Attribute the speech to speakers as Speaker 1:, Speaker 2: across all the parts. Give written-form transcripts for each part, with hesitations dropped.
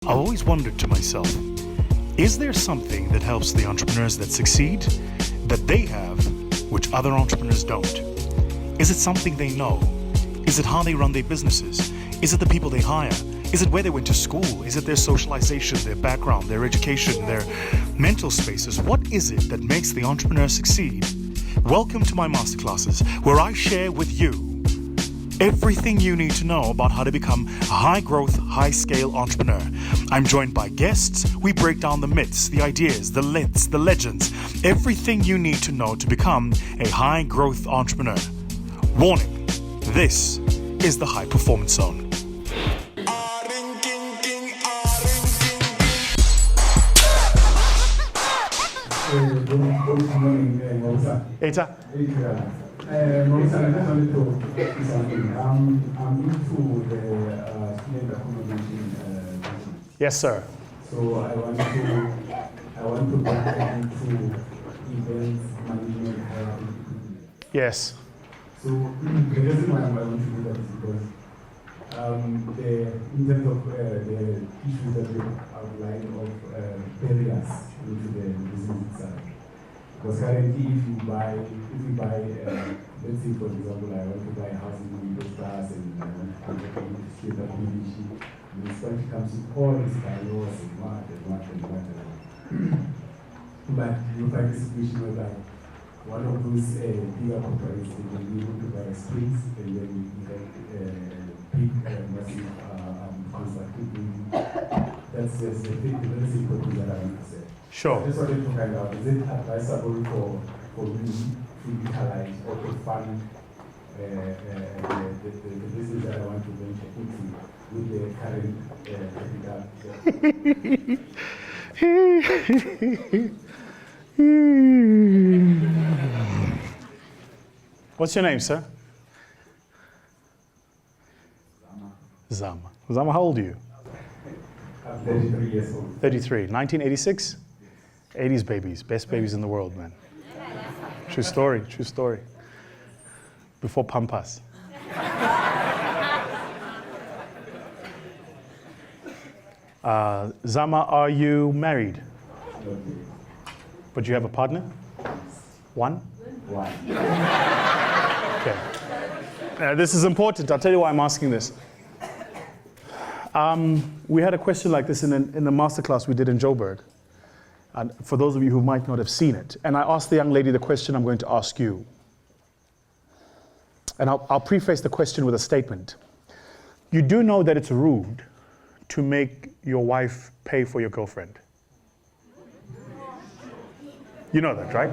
Speaker 1: I've always wondered to myself, is there something that helps the entrepreneurs that succeed that they have, which other entrepreneurs don't? Is it something they know? Is it how they run their businesses? Is it the people they hire? Is it where they went to school? Is it their socialization, their background, their education, their mental spaces? What is it that makes the entrepreneur succeed? Welcome to my masterclasses, where I share with you everything you need to know about how to become a high-growth, high-scale entrepreneur. I'm joined by guests. We break down the myths, the ideas, the myths, the legends, everything you need to know to become a high-growth entrepreneur. Warning, this is the High Performance Zone.
Speaker 2: Good morning, Mausa.
Speaker 1: Eta?
Speaker 2: Mausa, I just wanted to ask something. I'm into the student accommodation business.
Speaker 1: Yes, sir.
Speaker 2: So I want to get into events management.
Speaker 1: Yes.
Speaker 2: So the reason why I want to do that is because in terms of the issues that we outlined of barriers into the business itself. Because currently, if you buy, let's say for example, I want to buy a house in the stars and I want to get into street accommodation, the stuff comes with all these bylaws and what. But you find the situation where like one of those bigger corporates, they will be able to buy a space and then you get big, massive constructive building. That's just the very simple thing that I want to say.
Speaker 1: Sure.
Speaker 2: I just wanted to find out, is it advisable for me to utilize or to fund the business that I want to venture into with the current capital?
Speaker 1: What's your name, sir? Zama. Zama, how old are you?
Speaker 2: I'm 33 years old.
Speaker 1: 33. 1986? 80s babies. Best babies in the world, man. True story, true story. Before Pampas. Zama, are you married?
Speaker 2: Okay.
Speaker 1: But you have a partner? One?
Speaker 2: Why?
Speaker 1: Okay. This is important. I'll tell you why I'm asking this. We had a question like this in the masterclass we did in Joburg. And for those of you who might not have seen it. And I asked the young lady the question I'm going to ask you. And I'll preface the question with a statement. You do know that it's rude to make your wife pay for your girlfriend. You know that, right?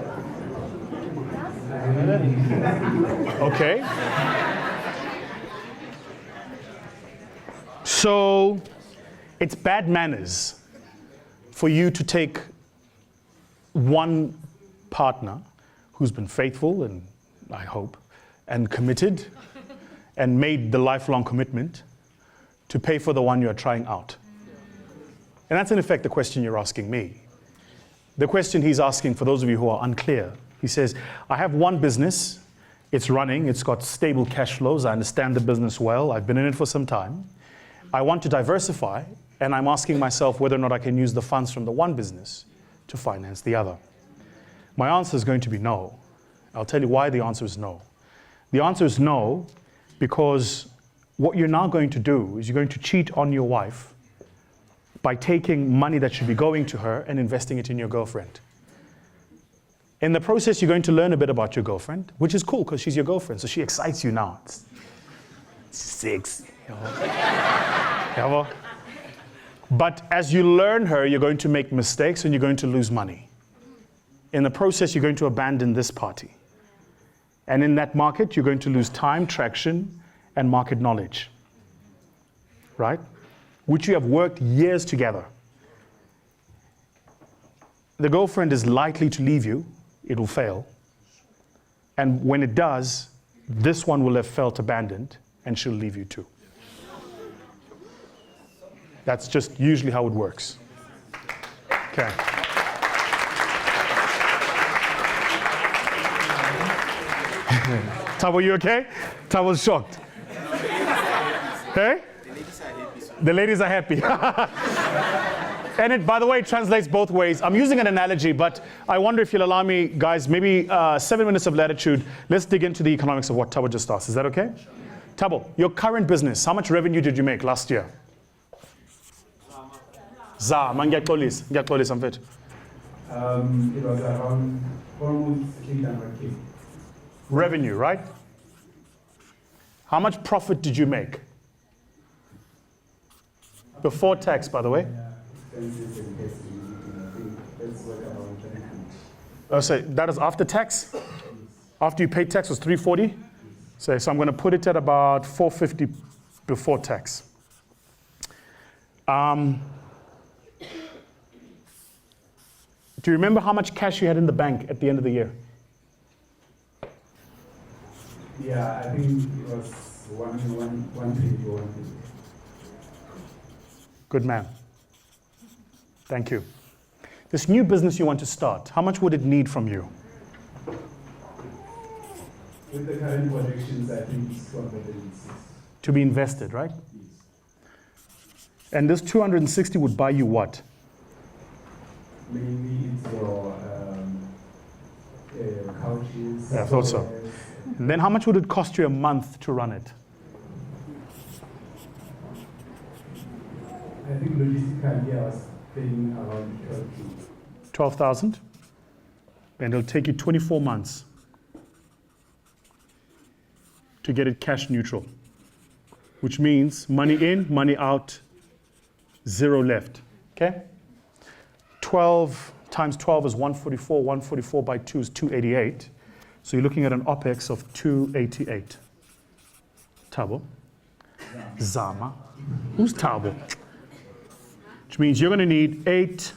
Speaker 1: Okay. So it's bad manners for you to take one partner who's been faithful and, I hope, and committed and made the lifelong commitment to pay for the one you're trying out. And that's in effect the question you're asking me. The question he's asking, for those of you who are unclear, he says, I have one business, it's running, it's got stable cash flows, I understand the business well, I've been in it for some time. I want to diversify, and I'm asking myself whether or not I can use the funds from the one business to finance the other. My answer is going to be no. I'll tell you why the answer is no. The answer is no because what you're now going to do is you're going to cheat on your wife by taking money that should be going to her and investing it in your girlfriend. In the process, you're going to learn a bit about your girlfriend, which is cool because she's your girlfriend, so she excites you now. It's sexy. But as you learn her, you're going to make mistakes and you're going to lose money. In the process, you're going to abandon this party. And in that market, you're going to lose time, traction, and market knowledge. Right? Which you have worked years together. The girlfriend is likely to leave you. It'll fail. And when it does, this one will have felt abandoned and she'll leave you too. That's just usually how it works. Okay. Tabo, you okay? Tabo's shocked. Hey? The ladies are happy. And it, by the way, translates both ways. I'm using an analogy, but I wonder if you'll allow me, guys, maybe 7 minutes of latitude. Let's dig into the economics of what Thabo just asked. Is that okay? Thabo, your current business, how much revenue did you make last year? It
Speaker 2: was around almost 800K.
Speaker 1: Revenue, right? How much profit did you make? Before tax, by the way.
Speaker 2: Expenses and testing, I think that's what around 20.
Speaker 1: Oh, so that is after tax? After you paid tax was 340? So I'm going to put it at about 450 before tax. Do you remember how much cash you had in the bank at the end of the year?
Speaker 2: Yeah, I think it was 150.
Speaker 1: Good man. Thank you. This new business you want to start, how much would it need from you?
Speaker 2: With the current projections, I think it's 260.
Speaker 1: To be invested, right?
Speaker 2: Yes.
Speaker 1: And this 260 would buy you what?
Speaker 2: Mainly it's your couches.
Speaker 1: Yeah, I thought so. And then how much would it cost you a month to run it?
Speaker 2: I think logistically I was paying around
Speaker 1: 12,000. And it'll take you 24 months to get it cash neutral, which means money in, money out, 0 left. Okay? 12 times 12 is 144. 144 by 2 is 288. So you're looking at an OPEX of 288. Thabo. Zama. Who's Thabo? Which means you're going to need 8,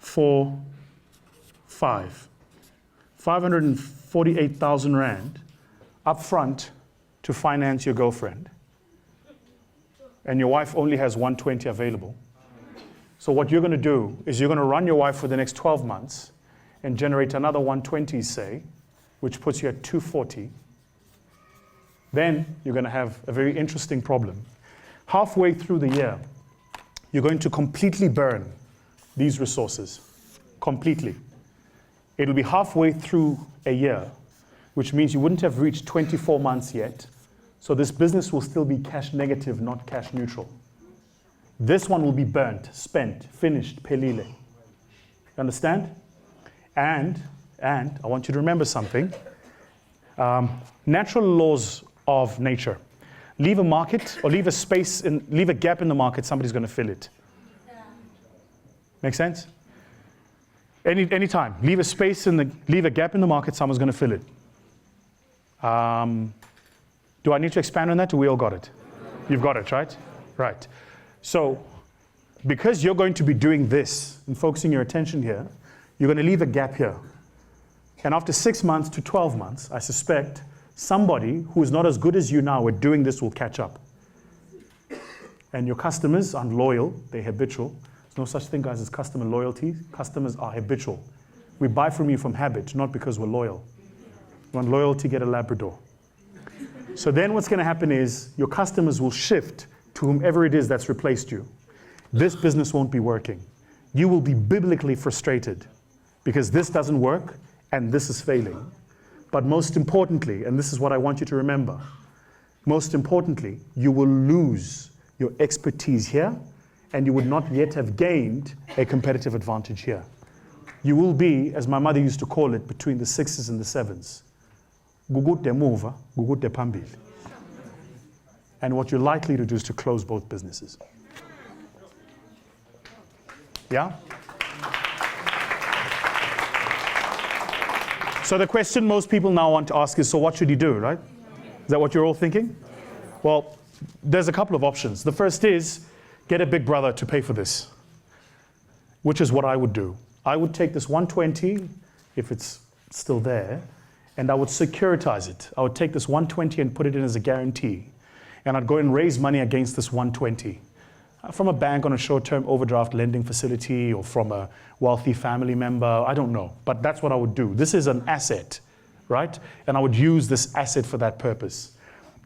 Speaker 1: 4, 5. 548,000 Rand up front to finance your girlfriend. And your wife only has 120 available. So what you're going to do is you're going to run your wife for the next 12 months and generate another 120, say, which puts you at 240. Then you're going to have a very interesting problem. Halfway through the year, you're going to completely burn these resources. Completely. It'll be halfway through a year, which means you wouldn't have reached 24 months yet. So this business will still be cash negative, not cash neutral. This one will be burnt, spent, finished, pelile. You understand? And I want you to remember something. Natural laws of nature. Leave a market or leave a space, leave a gap in the market, somebody's going to fill it. Make sense? Any time, leave a space leave a gap in the market, someone's going to fill it. Do I need to expand on that, or we all got it? You've got it, right? Right. So, because you're going to be doing this and focusing your attention here, you're going to leave a gap here. And after 6 months to 12 months, I suspect somebody who is not as good as you now at doing this will catch up. And your customers aren't loyal, they're habitual. There's no such thing, guys, as customer loyalty. Customers are habitual. We buy from you from habit, not because we're loyal. You want loyalty, get a Labrador. So then what's going to happen is your customers will shift to whomever it is that's replaced you. This business won't be working. You will be biblically frustrated because this doesn't work and this is failing. But most importantly, and this is what I want you to remember, most importantly, you will lose your expertise here and you would not yet have gained a competitive advantage here. You will be, as my mother used to call it, between the 6s and the 7s. Gugude muva, gugude phambili. And what you're likely to do is to close both businesses. Yeah? So the question most people now want to ask is, so what should he do, right? Is that what you're all thinking? Well, there's a couple of options. The first is, get a big brother to pay for this, which is what I would do. I would take this 120, if it's still there, and I would securitize it. I would take this 120 and put it in as a guarantee. And I'd go and raise money against this 120 from a bank on a short-term overdraft lending facility or from a wealthy family member. I don't know, but that's what I would do. This is an asset, right? And I would use this asset for that purpose.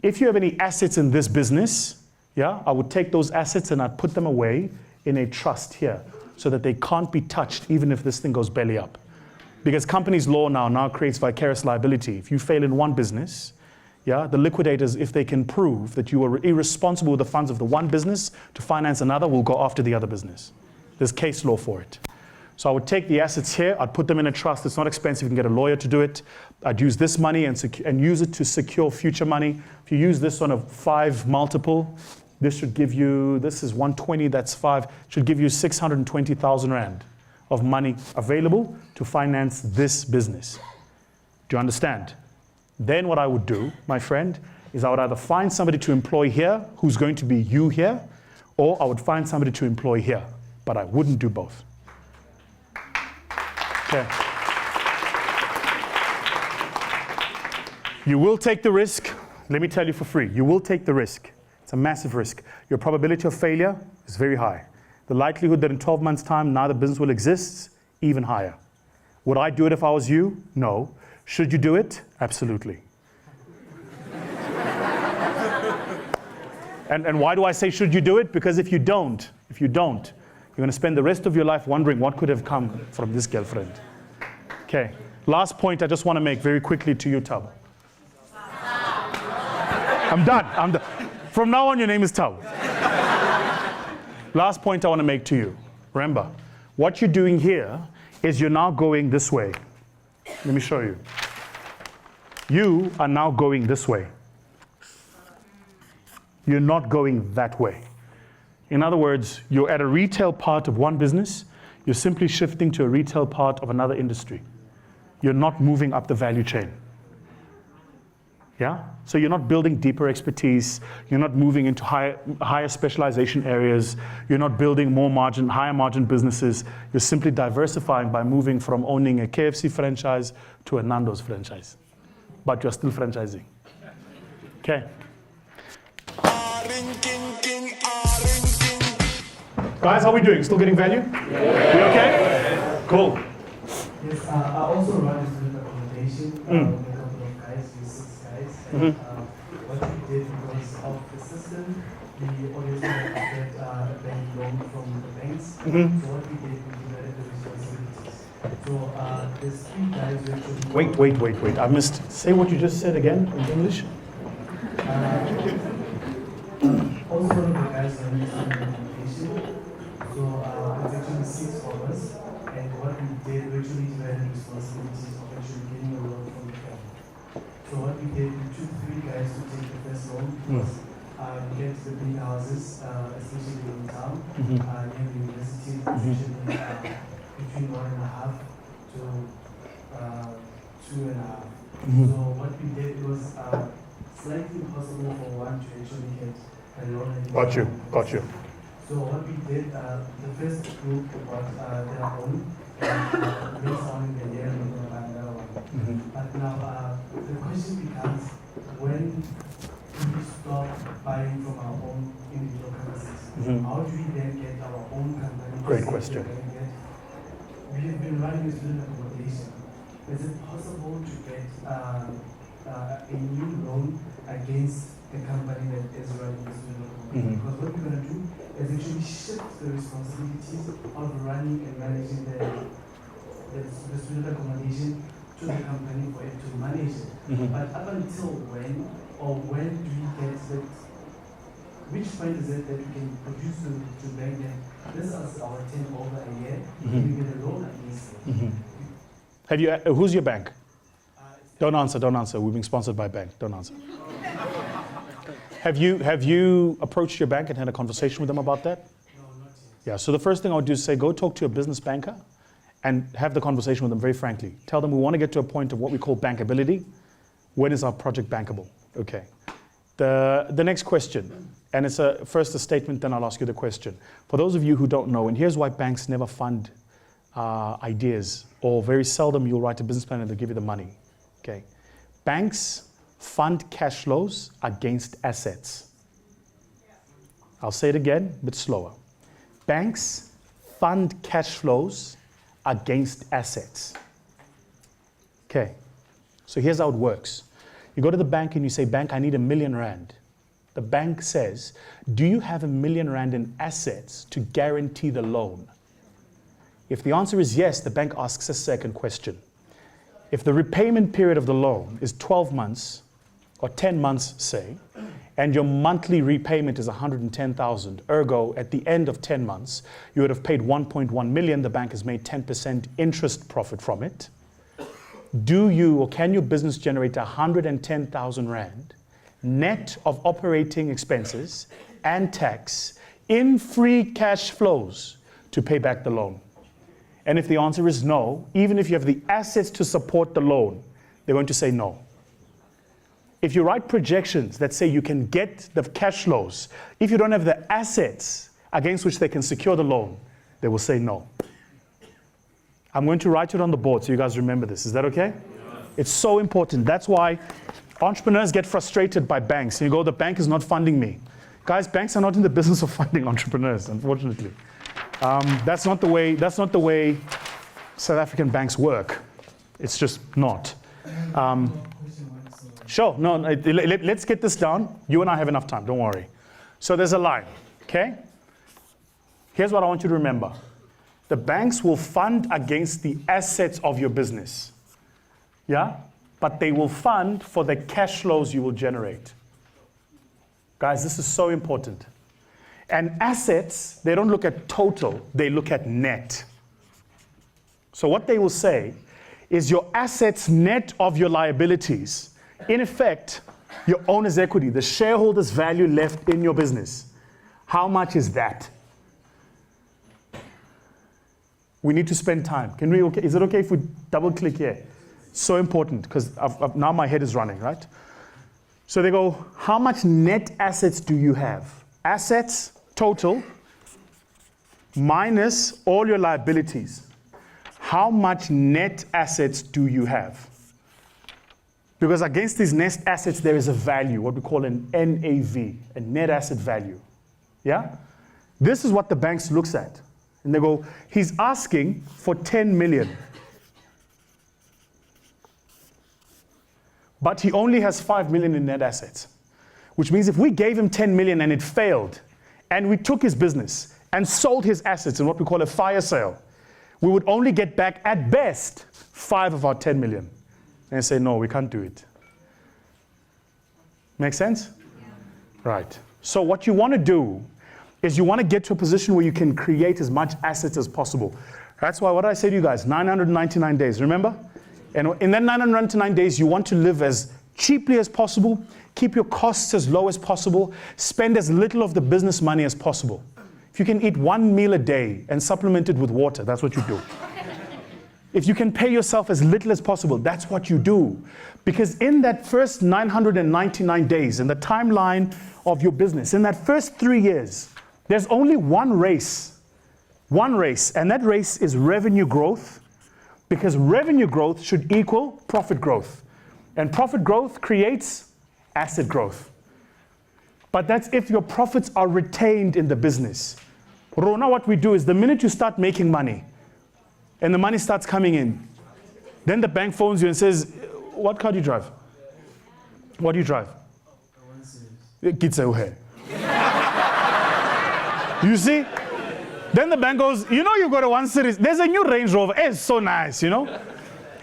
Speaker 1: If you have any assets in this business, yeah, I would take those assets and I'd put them away in a trust here so that they can't be touched even if this thing goes belly up. Because companies law now creates vicarious liability. If you fail in one business, yeah, the liquidators, if they can prove that you were irresponsible with the funds of the one business to finance another, will go after the other business. There's case law for it. So I would take the assets here, I'd put them in a trust. It's not expensive, you can get a lawyer to do it. I'd use this money and use it to secure future money. If you use this on a 5 multiple, this should give you, this is 120, that's 5, should give you 620,000 Rand of money available to finance this business. Do you understand? Then what I would do, my friend, is I would either find somebody to employ here, who's going to be you here, or I would find somebody to employ here, but I wouldn't do both. Okay. You will take the risk. Let me tell you for free, you will take the risk. It's a massive risk. Your probability of failure is very high. The likelihood that in 12 months' time, neither business will exist, even higher. Would I do it if I was you? No. Should you do it? Absolutely. And why do I say should you do it? Because if you don't, you're going to spend the rest of your life wondering what could have come from this girlfriend. Okay. Last point I just want to make very quickly to you, Thabo. I'm done. From now on, your name is Thabo. Last point I want to make to you. Remember, what you're doing here is you're now going this way. Let me show you. You are now going this way. You're not going that way. In other words, you're at a retail part of one business. You're simply shifting to a retail part of another industry. You're not moving up the value chain. Yeah? So you're not building deeper expertise. You're not moving into higher specialization areas. You're not building higher margin businesses. You're simply diversifying by moving from owning a KFC franchise to a Nando's franchise. But you're still franchising. Okay. Guys, how are we doing? Still getting value? Yeah. We okay? Cool.
Speaker 3: Yes, I also run a student accommodation with a couple of guys, with 6 guys. And what we did because of the system, we always had to get a bank loan from the banks. So what we did, we divided the responsibilities. So there's 3 guys who actually...
Speaker 1: Wait. I missed. Say what you just said again in English.
Speaker 3: Also one of the guys running student accommodation. So it's actually 6 of us. And what we did, we actually divided responsibilities of actually getting a loan from the bank. So what we did, we took 3 guys to take the first loan because we get the big houses, especially in town, near the university, usually between 1.5 to 2.5. So what we did was slightly impossible for one to actually get a loan.
Speaker 1: Got you.
Speaker 3: So what we did, the first group got their own, and based on the year, we're going to buy another one. But now the question becomes, when do we stop buying from our own individual companies? How do we then get our own company?
Speaker 1: Great question.
Speaker 3: We've been running a student accommodation. Is it possible to get a new loan against the company that is running the student accommodation? Because what we're going to do is actually shift the responsibilities of running and managing the student accommodation to the company for it to manage it. But up until when do we get that? Which point is it that we can produce to bank that this is our 10 over a year, and we get a loan against it?
Speaker 1: Have you? Who's your bank? Don't answer. We're being sponsored by a bank. Don't answer. Have you approached your bank and had a conversation with them about that?
Speaker 3: No, not yet.
Speaker 1: Yeah, so the first thing I would do is say, go talk to your business banker and have the conversation with them very frankly. Tell them we want to get to a point of what we call bankability. When is our project bankable? Okay. The next question, and it's first a statement, then I'll ask you the question. For those of you who don't know, and here's why banks never fund ideas, or very seldom you'll write a business plan and they'll give you the money. Okay. Banks fund cash flows against assets. I'll say it again, a bit slower. Banks fund cash flows against assets. Okay, so here's how it works. You go to the bank and you say, bank, I need R1 million. The bank says, do you have R1 million in assets to guarantee the loan? If the answer is yes, the bank asks a second question. If the repayment period of the loan is 12 months or 10 months, say, and your monthly repayment is 110,000, ergo, at the end of 10 months, you would have paid 1.1 million, the bank has made 10% interest profit from it. Do you or can your business generate 110,000 Rand net of operating expenses and tax in free cash flows to pay back the loan? And if the answer is no, even if you have the assets to support the loan, they're going to say no. If you write projections that say you can get the cash flows, if you don't have the assets against which they can secure the loan, they will say no. I'm going to write it on the board so you guys remember this. Is that okay? Yeah. It's so important. That's why entrepreneurs get frustrated by banks. And you go, the bank is not funding me. Guys, banks are not in the business of funding entrepreneurs, unfortunately. That's not the way South African banks work. It's just not. Sure, no, let's get this down. You and I have enough time, don't worry. So there's a line, okay? Here's what I want you to remember. The banks will fund against the assets of your business, yeah? But they will fund for the cash flows you will generate. Guys, this is so important. And assets, they don't look at total, they look at net. So what they will say is your assets net of your liabilities. In effect, your owner's equity, the shareholder's value left in your business. How much is that? We need to spend time. Is it okay if we double click here? So important, because now my head is running, right? So they go, how much net assets do you have? Assets, total, minus all your liabilities. How much net assets do you have? Because against these net assets, there is a value, what we call an NAV, a net asset value. Yeah? This is what the banks looks at. And they go, he's asking for 10 million. But he only has 5 million in net assets. Which means if we gave him 10 million and it failed, and we took his business and sold his assets in what we call a fire sale, we would only get back, at best, 5 of our 10 million. And they say, no, we can't do it. Make sense? Yeah. Right. So what you want to do is you want to get to a position where you can create as much assets as possible. That's why what I say to you guys, 999 days, remember? And in that 999 days, you want to live as cheaply as possible, keep your costs as low as possible, spend as little of the business money as possible. If you can eat 1 meal a day and supplement it with water, that's what you do. If you can pay yourself as little as possible, that's what you do. Because in that first 999 days, in the timeline of your business, in that first 3 years, there's only one race, and that race is revenue growth, because revenue growth should equal profit growth. And profit growth creates asset growth. But that's if your profits are retained in the business. Rona, what we do is the minute you start making money, and the money starts coming in, then the bank phones you and says, what car do you drive? What do you drive? You see? Then the bank goes, you know, you've got a 1 Series. There's a new Range Rover. It's so nice, you know?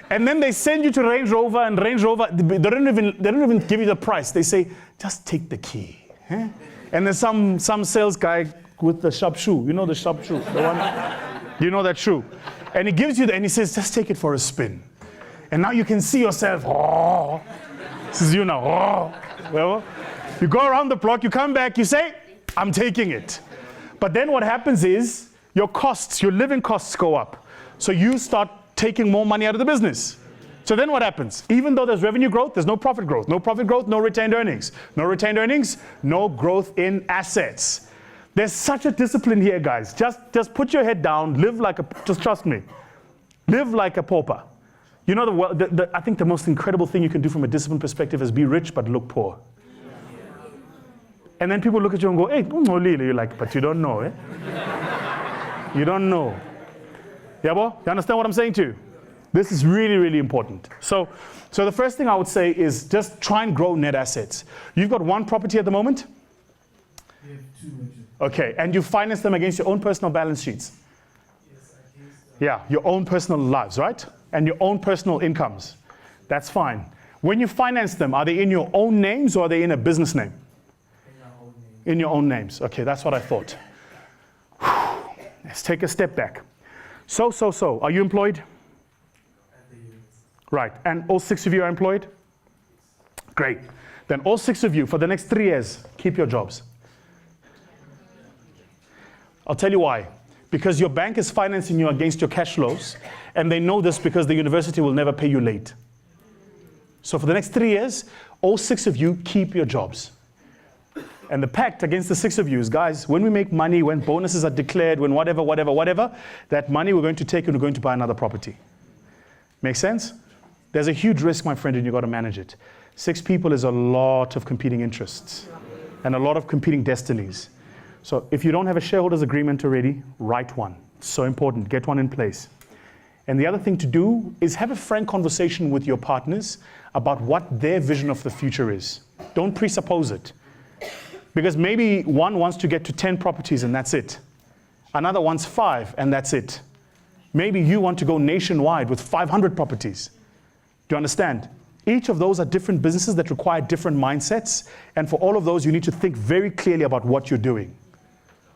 Speaker 1: And then they send you to Range Rover, and Range Rover, they don't even give you the price. They say, just take the key. Eh? And then some sales guy with the sharp shoe, you know the sharp shoe, the one, you know that shoe. And he gives you and he says, just take it for a spin. And now you can see yourself, oh, this is you now, oh. Well, you go around the block, you come back, you say, I'm taking it. But then what happens is your costs, your living costs go up. So you start taking more money out of the business. So then what happens? Even though there's revenue growth, there's no profit growth. No profit growth, no retained earnings. No retained earnings, no growth in assets. There's such a discipline here, guys. Just put your head down, live like just trust me. Live like a pauper. You know, I think the most incredible thing you can do from a discipline perspective is be rich but look poor. And then people look at you and go, hey, you're like, but you don't know, eh? You don't know. Yabo, you understand what I'm saying to you? This is really, really important. So the first thing I would say is just try and grow net assets. You've got one property at the moment.
Speaker 3: We have two major.
Speaker 1: Okay, and you finance them against your own personal balance sheets?
Speaker 3: Yes, against
Speaker 1: Yeah, your own personal lives, right? And your own personal incomes. That's fine. When you finance them, are they in your own names or are they in a business name?
Speaker 3: in our own name.
Speaker 1: In your own names. Okay, that's what I thought. Let's take a step back. So, are you employed?
Speaker 3: At the units.
Speaker 1: Right, and all 6 of you are employed? Great. Then all 6 of you, for the next 3 years, keep your jobs. I'll tell you why. Because your bank is financing you against your cash flows, and they know this because the university will never pay you late. So for the next 3 years, all 6 of you keep your jobs. And the pact against the 6 of you is, guys, when we make money, when bonuses are declared, when whatever, that money we're going to take and we're going to buy another property. Make sense? There's a huge risk, my friend, and you've got to manage it. 6 people is a lot of competing interests and a lot of competing destinies. So if you don't have a shareholders agreement already, write one. It's so important. Get one in place. And the other thing to do is have a frank conversation with your partners about what their vision of the future is. Don't presuppose it. Because maybe one wants to get to 10 properties and that's it. Another wants 5 and that's it. Maybe you want to go nationwide with 500 properties. Do you understand? Each of those are different businesses that require different mindsets. And for all of those, you need to think very clearly about what you're doing.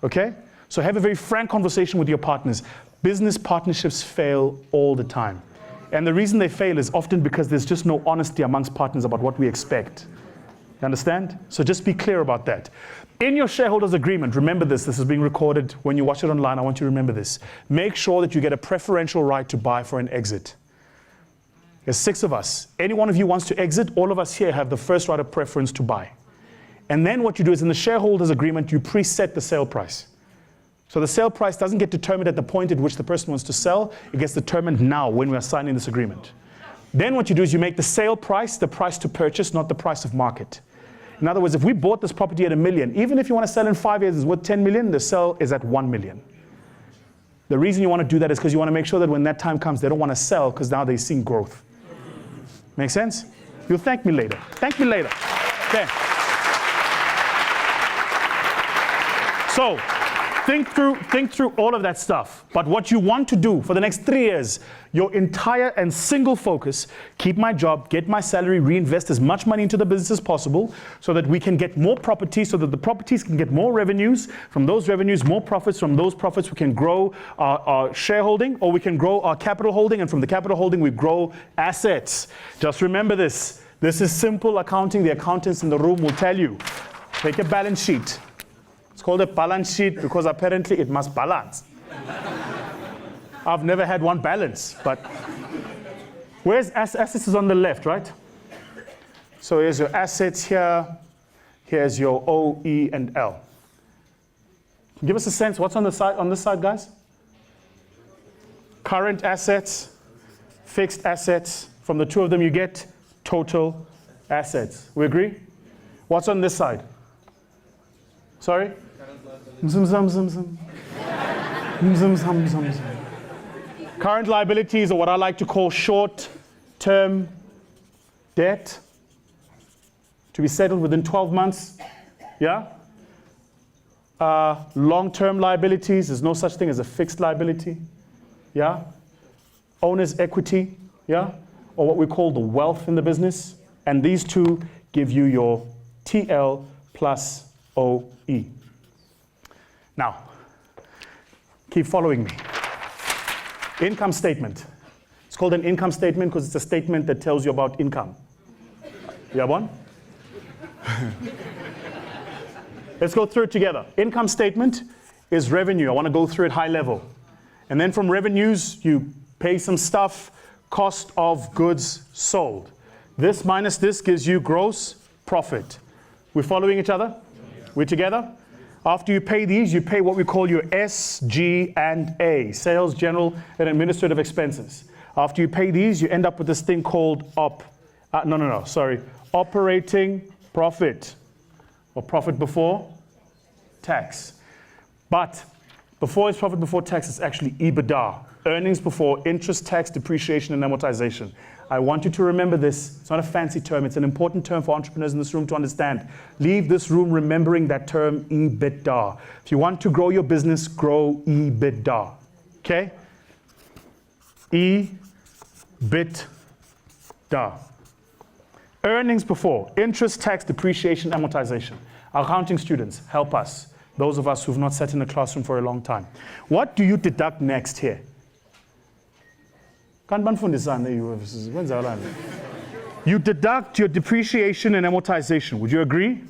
Speaker 1: Okay? So have a very frank conversation with your partners. Business partnerships fail all the time. And the reason they fail is often because there's just no honesty amongst partners about what we expect. You understand? So just be clear about that. In your shareholders agreement, remember this is being recorded. When you watch it online, I want you to remember this. Make sure that you get a preferential right to buy for an exit. There's 6 of us. Any one of you wants to exit, all of us here have the first right of preference to buy. And then what you do is in the shareholders agreement, you preset the sale price. So the sale price doesn't get determined at the point at which the person wants to sell. It gets determined now when we are signing this agreement. Then what you do is you make the sale price the price to purchase, not the price of market. In other words, if we bought this property at $1 million, even if you want to sell in 5 years, it's worth 10 million, the sell is at 1 million. The reason you want to do that is because you want to make sure that when that time comes, they don't want to sell because now they've seen growth. Make sense? You'll thank me later. Thank me later. Okay. So, think through all of that stuff. But what you want to do for the next 3 years, your entire and single focus, keep my job, get my salary, reinvest as much money into the business as possible so that we can get more properties, so that the properties can get more revenues. From those revenues, more profits. From those profits, we can grow our shareholding, or we can grow our capital holding. And from the capital holding, we grow assets. Just remember this. This is simple accounting. The accountants in the room will tell you. Take a balance sheet. It's called a balance sheet because apparently it must balance. I've never had one balance, but where's assets is on the left, right? So here's your assets here. Here's your O, E, and L. Give us a sense. What's on the side? On this side, guys? Current assets, fixed assets. From the 2 of them, you get total assets. We agree? What's on this side? Sorry? Zum, zum, zum, zum. Zum, zum, zum, zum. Current liabilities are what I like to call short-term debt to be settled within 12 months. Yeah? Long-term liabilities, there's no such thing as a fixed liability. Yeah? Owner's equity. Yeah? Or what we call the wealth in the business. And these 2 give you your TL plus OE. Now, keep following me. Income statement. It's called an income statement because it's a statement that tells you about income. You have one? Let's go through it together. Income statement is revenue. I want to go through it high level. And then from revenues, you pay some stuff, cost of goods sold. This minus this gives you gross profit. We're following each other? We're together? After you pay these, you pay what we call your SG&A, sales, general, and administrative expenses. After you pay these, you end up with this thing called operating profit, or profit before tax. But Before it's profit before tax, it's actually EBITDA. Earnings before interest, tax, depreciation, and amortization. I want you to remember this. It's not a fancy term. It's an important term for entrepreneurs in this room to understand. Leave this room remembering that term, EBITDA. If you want to grow your business, grow EBITDA. Okay? EBITDA. Earnings before interest, tax, depreciation, amortization. Accounting students, help us. Those of us who've not sat in a classroom for a long time. What do you deduct next here? You deduct your depreciation and amortization. Would you agree?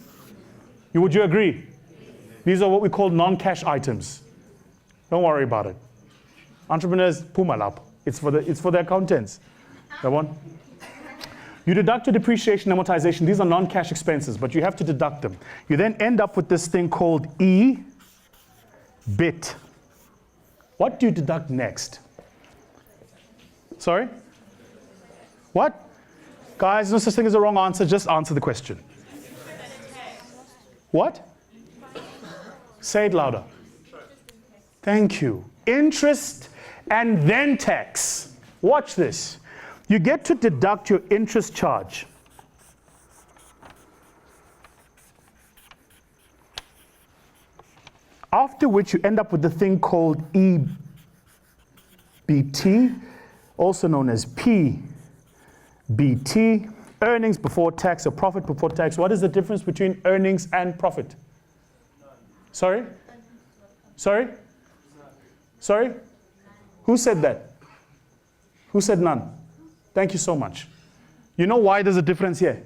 Speaker 1: Would you agree? These are what we call non-cash items. Don't worry about it. Entrepreneurs, pumalap. It's for the accountants. That one. You deduct your depreciation and amortization. These are non-cash expenses, but you have to deduct them. You then end up with this thing called EBIT. What do you deduct next? Sorry? What? Guys, no such thing as a wrong answer. Just answer the question. What? Say it louder. Thank you. Interest and then tax. Watch this. You get to deduct your interest charge. After which you end up with the thing called EBT, also known as PBT, earnings before tax or profit before tax. What is the difference between earnings and profit? Sorry? Sorry? Sorry? Who said that? Who said none? Thank you so much. You know why there's a difference here?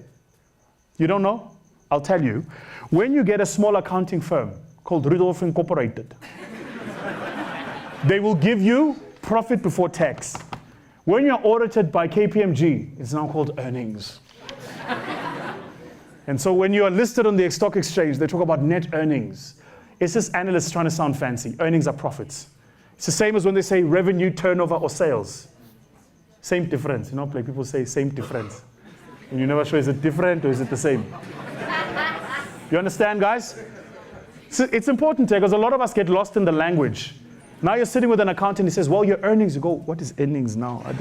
Speaker 1: You don't know? I'll tell you. When you get a small accounting firm called Rudolph Incorporated, they will give you profit before tax. When you're audited by KPMG, it's now called earnings. And so when you are listed on the stock exchange, they talk about net earnings. It's just analysts trying to sound fancy. Earnings are profits. It's the same as when they say revenue, turnover, or sales. Same difference. You know, like people say same difference. And you're never sure, is it different or is it the same? You understand, guys? So it's important because a lot of us get lost in the language. Now you're sitting with an accountant, he says, well, your earnings. You go, what is earnings now? I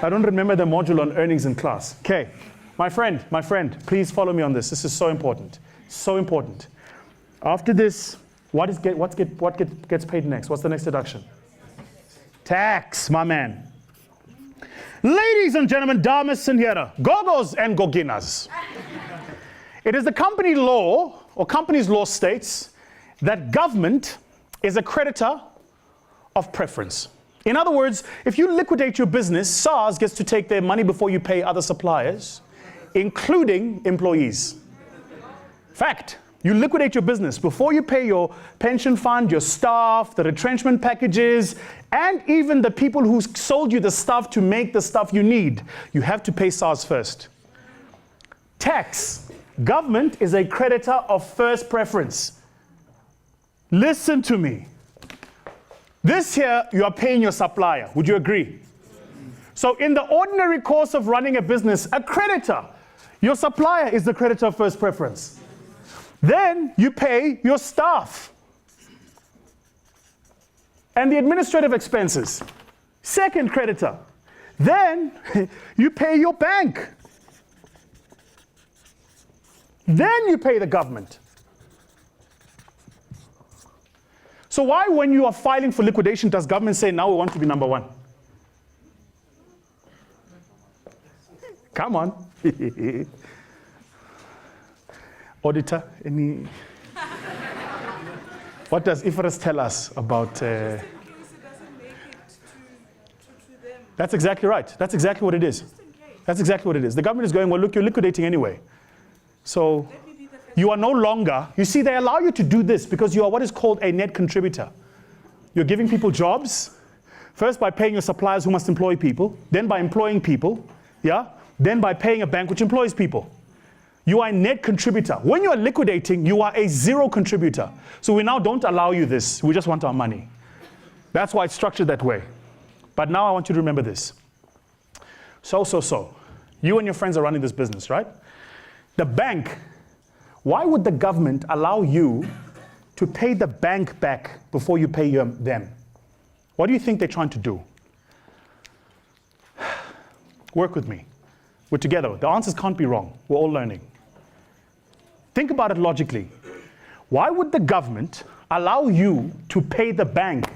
Speaker 1: don't remember the module on earnings in class. Okay, my friend, please follow me on this. This is so important. So important. After this, what gets paid next? What's the next deduction? Tax, my man. Ladies and gentlemen, dames and herren, gogos and goginas. It is the company law, or company's law states, that government is a creditor of preference. In other words, if you liquidate your business, SARS gets to take their money before you pay other suppliers, including employees. Fact. You liquidate your business before you pay your pension fund, your staff, the retrenchment packages, and even the people who sold you the stuff to make the stuff you need. You have to pay SARS first. Tax. Government is a creditor of first preference. Listen to me. This here, you are paying your supplier. Would you agree? So in the ordinary course of running a business, a creditor, your supplier is the creditor of first preference. Then you pay your staff and the administrative expenses. Second creditor. Then you pay your bank. Then you pay the government. So why, when you are filing for liquidation, does government say, now we want to be number one? Come on. Auditor, any? What does IFRS tell us about? That's exactly right. That's exactly what it is. That's exactly what it is. The government is going, well, look, you're liquidating anyway. So you are no longer, you see, they allow you to do this because you are what is called a net contributor. You're giving people jobs, first by paying your suppliers who must employ people, then by employing people, yeah? Then by paying a bank which employs people. You are a net contributor. When you are liquidating, you are a zero contributor. So we now don't allow you this. We just want our money. That's why it's structured that way. But now I want you to remember this. So. You and your friends are running this business, right? The bank, why would the government allow you to pay the bank back before you pay them. What do you think they're trying to do? Work with me. We're together. The answers can't be wrong. We're all learning. Think about it logically. Why would the government allow you to pay the bank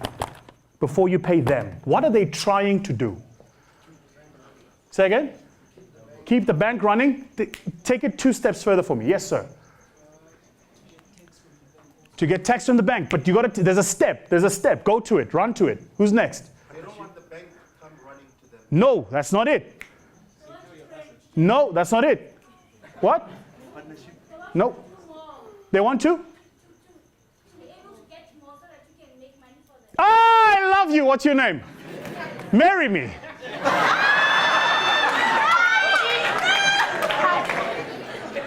Speaker 1: before you pay them? What are they trying to do? Say again? Keep the bank running? Take it 2 steps further for me. Yes, sir. To get tax from the bank, but you got to. There's a step. Go to it. Run to it. Who's next?
Speaker 4: They don't want the bank to come running to them.
Speaker 1: No, that's not it. No, that's not it. What? No. They want to? Ah, I love you. What's your name? Marry me.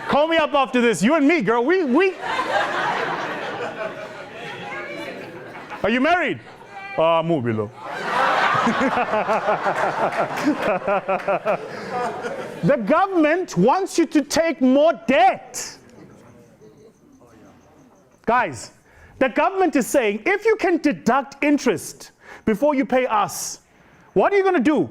Speaker 1: Call me up after this. You and me, girl. We. Are you married? Ah, mubilo. The government wants you to take more debt. Guys, the government is saying, if you can deduct interest before you pay us, what are you going to do?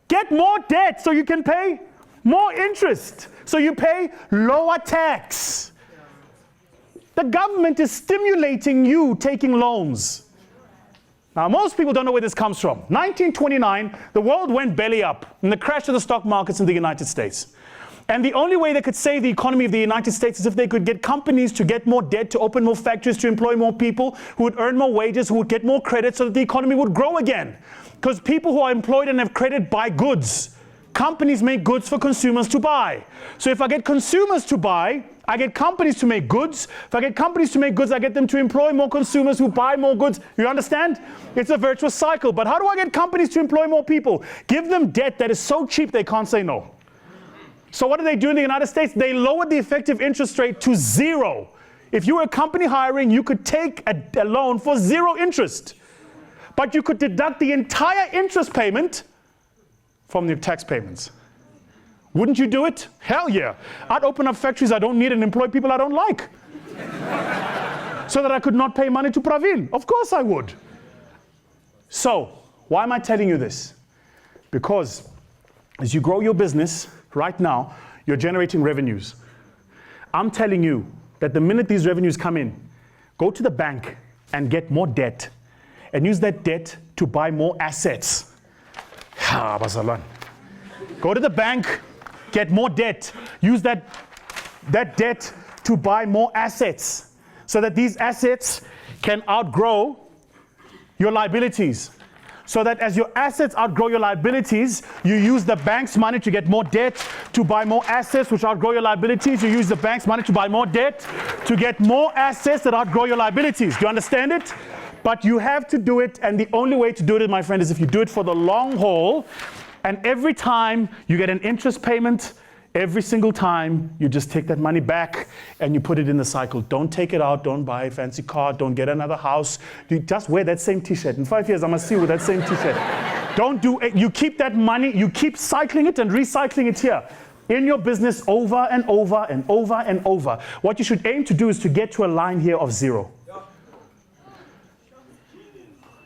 Speaker 1: Get more debt so you can pay more interest, so you pay lower tax. The government is stimulating you taking loans. Now, most people don't know where this comes from. 1929, the world went belly up in the crash of the stock markets in the United States. And the only way they could save the economy of the United States is if they could get companies to get more debt, to open more factories, to employ more people, who would earn more wages, who would get more credit so that the economy would grow again. Because people who are employed and have credit buy goods. Companies make goods for consumers to buy. So if I get consumers to buy, I get companies to make goods. If I get companies to make goods, I get them to employ more consumers who buy more goods. You understand? It's a virtuous cycle. But how do I get companies to employ more people? Give them debt that is so cheap they can't say no. So what do they do in the United States? They lowered the effective interest rate to 0. If you were a company hiring, you could take a loan for 0 interest. But you could deduct the entire interest payment from the tax payments. Wouldn't you do it? Hell yeah. I'd open up factories I don't need and employ people I don't like. So that I could not pay money to Praveen. Of course I would. So, why am I telling you this? Because as you grow your business, right now, you're generating revenues. I'm telling you that the minute these revenues come in, go to the bank and get more debt and use that debt to buy more assets. Go to the bank, get more debt. Use that debt to buy more assets so that these assets can outgrow your liabilities. So that as your assets outgrow your liabilities, you use the bank's money to get more debt to buy more assets which outgrow your liabilities. You use the bank's money to buy more debt to get more assets that outgrow your liabilities. Do you understand it? But you have to do it, and the only way to do it, my friend, is if you do it for the long haul. And every time you get an interest payment, every single time you just take that money back and you put it in the cycle. Don't take it out, don't buy a fancy car, don't get another house. You just wear that same t-shirt. In 5 years, I must see you with that same t-shirt. Don't do it. You keep that money, you keep cycling it and recycling it here in your business over and over and over and over. What you should aim to do is to get to a line here of 0.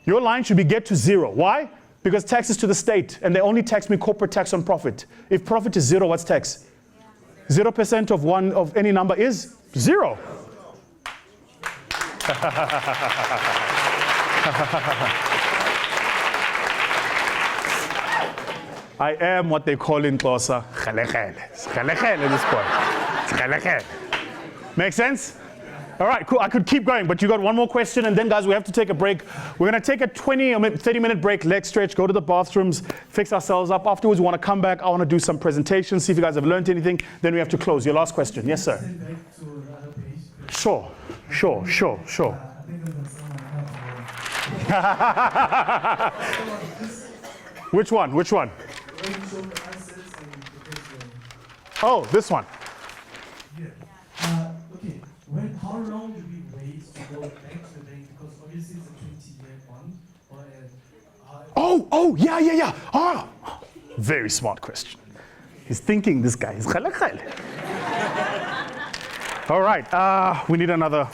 Speaker 1: Your line should be get to 0. Why? Because tax is to the state, and they only tax me corporate tax on profit. If profit is 0, what's tax? 0% of any number is 0. I am what they call in Xhosa, khelekele at this point. Khelekele. Make sense? All right, cool. I could keep going, but you got one more question, and then, guys, we have to take a break. We're going to take a 20 or 30-minute break, leg stretch, go to the bathrooms, fix ourselves up. Afterwards, we want to come back. I want to do some presentations, see if you guys have learned anything. Then we have to close. Your last question. Yes, sir. Sure. Which one? Oh, this one.
Speaker 3: How long do we wait to go back to the bank? Because obviously it's a 20-year bond.
Speaker 1: Yeah. Ah, very smart question. He's thinking, this guy is khalakal. All right, we need another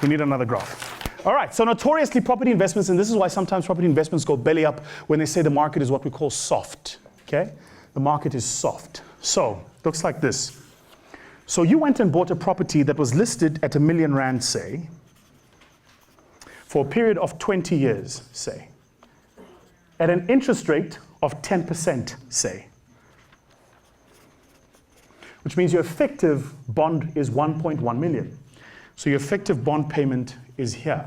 Speaker 1: graph. All right, so notoriously property investments, and this is why sometimes property investments go belly up when they say the market is what we call soft, okay? The market is soft. So, looks like this. So you went and bought a property that was listed at R1 million, say, for a period of 20 years, say, at an interest rate of 10%, say, which means your effective bond is 1.1 million. So your effective bond payment is here.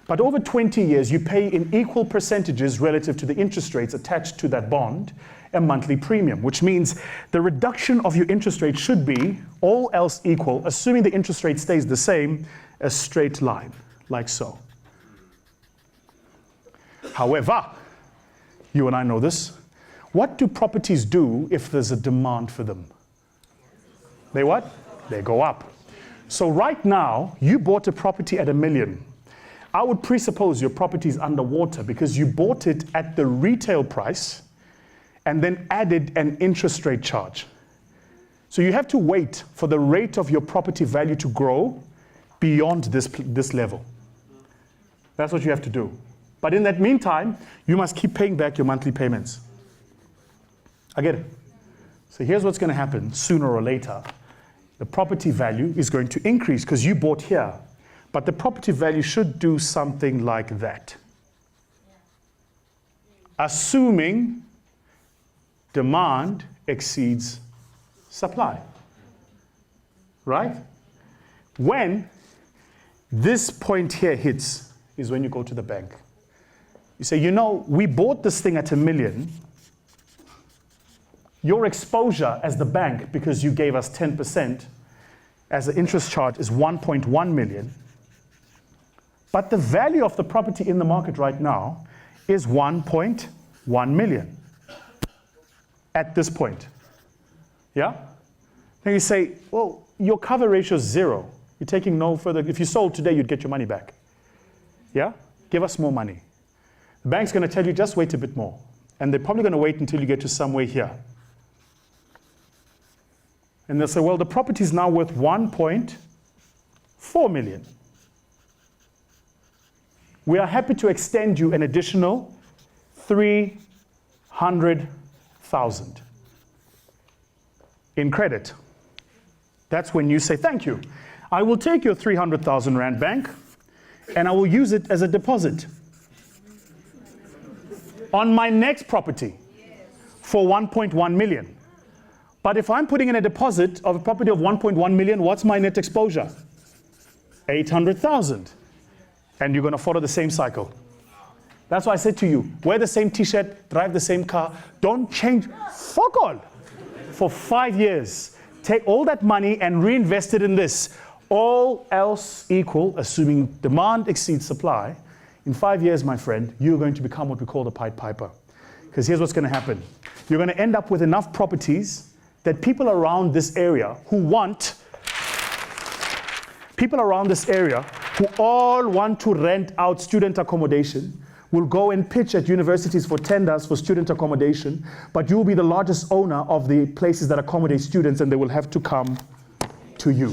Speaker 1: But over 20 years, you pay in equal percentages relative to the interest rates attached to that bond a monthly premium, which means the reduction of your interest rate should be, all else equal, assuming the interest rate stays the same, a straight line, like so. However, you and I know this, what do properties do if there's a demand for them? They what? They go up. So right now, you bought a property at R1 million. I would presuppose your property is underwater because you bought it at the retail price and then added an interest rate charge. So you have to wait for the rate of your property value to grow beyond this level. That's what you have to do. But in that meantime, you must keep paying back your monthly payments. I get it. So here's what's going to happen sooner or later. The property value is going to increase because you bought here. But the property value should do something like that. Assuming demand exceeds supply. Right? When this point here hits is when you go to the bank. You say, you know, we bought this thing at R1 million. Your exposure as the bank, because you gave us 10% as an interest charge, is 1.1 million. But the value of the property in the market right now is 1.1 million at this point. Yeah? Then you say, well, your cover ratio is 0. You're taking no further. If you sold today, you'd get your money back. Yeah? Give us more money. The bank's going to tell you, just wait a bit more. And they're probably going to wait until you get to somewhere here. And they'll say, well, the property is now worth 1.4 million. We are happy to extend you an additional 300,000 in credit. That's when you say, thank you. I will take your 300,000 Rand bank and I will use it as a deposit on my next property for 1.1 million. But if I'm putting in a deposit of a property of 1.1 million, what's my net exposure? 800,000. And you're going to follow the same cycle. That's why I said to you, wear the same t-shirt, drive the same car, don't change, fuck all. For 5 years, take all that money and reinvest it in this. All else equal, assuming demand exceeds supply, in 5 years, my friend, you're going to become what we call the Pied Piper. Because here's what's going to happen. You're going to end up with enough properties that people around this area who all want to rent out student accommodation will go and pitch at universities for tenders for student accommodation, but you'll be the largest owner of the places that accommodate students and they will have to come to you.